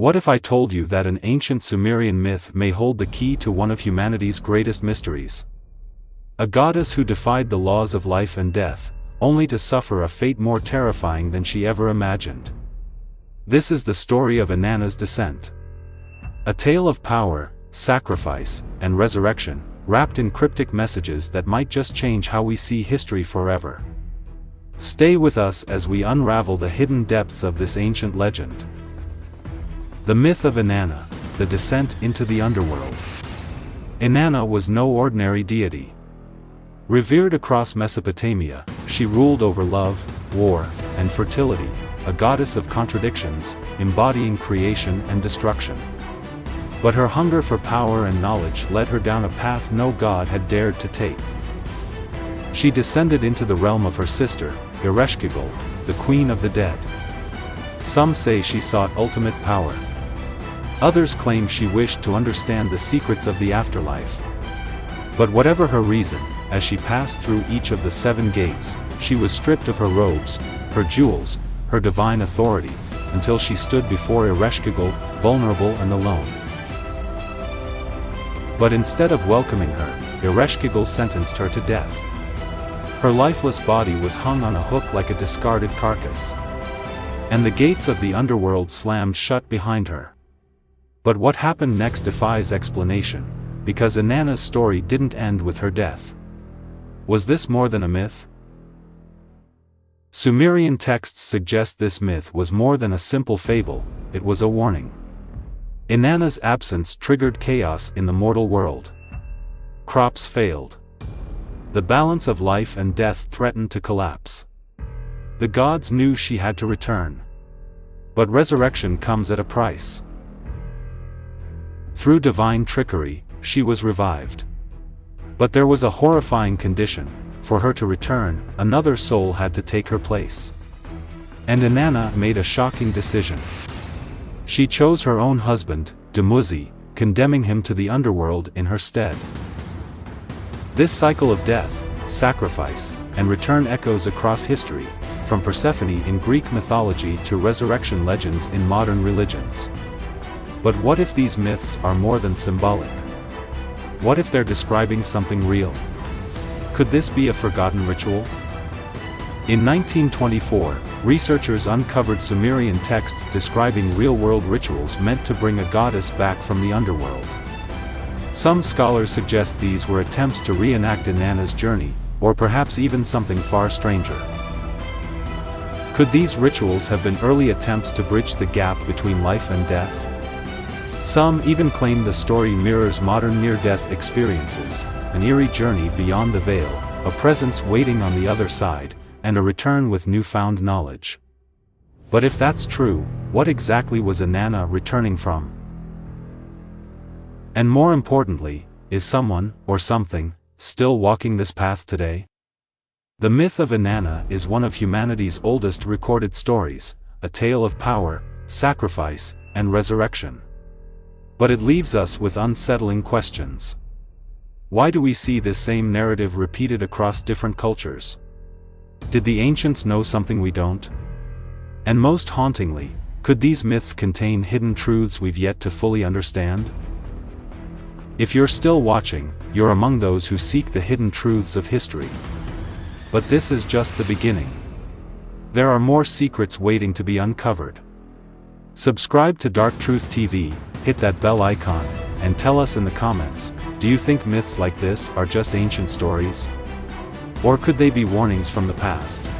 What if I told you that an ancient Sumerian myth may hold the key to one of humanity's greatest mysteries? A goddess who defied the laws of life and death, only to suffer a fate more terrifying than she ever imagined. This is the story of Inanna's descent. A tale of power, sacrifice, and resurrection, wrapped in cryptic messages that might just change how we see history forever. Stay with us as we unravel the hidden depths of this ancient legend. The myth of Inanna, the descent into the underworld. Inanna was no ordinary deity. Revered across Mesopotamia, she ruled over love, war, and fertility, a goddess of contradictions, embodying creation and destruction. But her hunger for power and knowledge led her down a path no god had dared to take. She descended into the realm of her sister, Ereshkigal, the queen of the dead. Some say she sought ultimate power. Others claim she wished to understand the secrets of the afterlife. But whatever her reason, as she passed through each of the 7 gates, she was stripped of her robes, her jewels, her divine authority, until she stood before Ereshkigal, vulnerable and alone. But instead of welcoming her, Ereshkigal sentenced her to death. Her lifeless body was hung on a hook like a discarded carcass. And the gates of the underworld slammed shut behind her. But what happened next defies explanation, because Inanna's story didn't end with her death. Was this more than a myth? Sumerian texts suggest this myth was more than a simple fable, it was a warning. Inanna's absence triggered chaos in the mortal world. Crops failed. The balance of life and death threatened to collapse. The gods knew she had to return. But resurrection comes at a price. Through divine trickery, she was revived. But there was a horrifying condition: for her to return, another soul had to take her place. And Inanna made a shocking decision. She chose her own husband, Dumuzi, condemning him to the underworld in her stead. This cycle of death, sacrifice, and return echoes across history, from Persephone in Greek mythology to resurrection legends in modern religions. But what if these myths are more than symbolic? What if they're describing something real? Could this be a forgotten ritual? In 1924, researchers uncovered Sumerian texts describing real-world rituals meant to bring a goddess back from the underworld. Some scholars suggest these were attempts to reenact Inanna's journey, or perhaps even something far stranger. Could these rituals have been early attempts to bridge the gap between life and death? Some even claim the story mirrors modern near-death experiences, an eerie journey beyond the veil, a presence waiting on the other side, and a return with newfound knowledge. But if that's true, what exactly was Inanna returning from? And more importantly, is someone, or something, still walking this path today? The myth of Inanna is one of humanity's oldest recorded stories, a tale of power, sacrifice, and resurrection. But it leaves us with unsettling questions. Why do we see this same narrative repeated across different cultures? Did the ancients know something we don't? And most hauntingly, could these myths contain hidden truths we've yet to fully understand? If you're still watching, you're among those who seek the hidden truths of history. But this is just the beginning. There are more secrets waiting to be uncovered. Subscribe to Dark Truth TV, hit that bell icon, and tell us in the comments, do you think myths like this are just ancient stories? Or could they be warnings from the past?